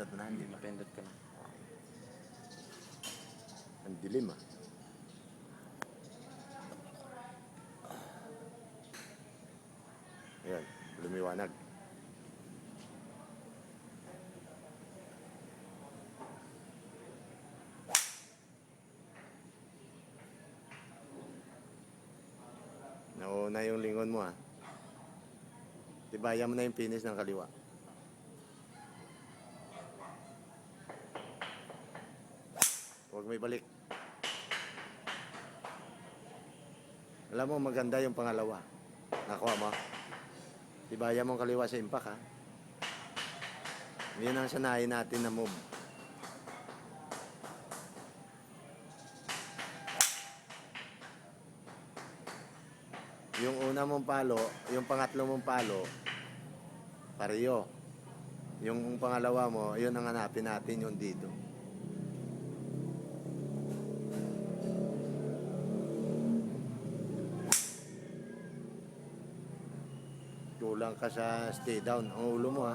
napindot mo na, hindi ba? Napindot ko na. Ang dilim ah. Ayan, lumiwanag. Nauna yung lingon mo ah. Tibayan mo na yung finish ng kaliwa. Huwag may balik. Alam mo, maganda yung pangalawa. Nakuha mo. Tibayan mo ang kaliwa sa impact ha. Yun ang sanayin natin na move. Yung una mong palo, yung pangatlo mong palo, pareho. Yung pangalawa mo, yun ang hanapin natin yung dito. Kulang ka sa stay down ang ulo mo ha.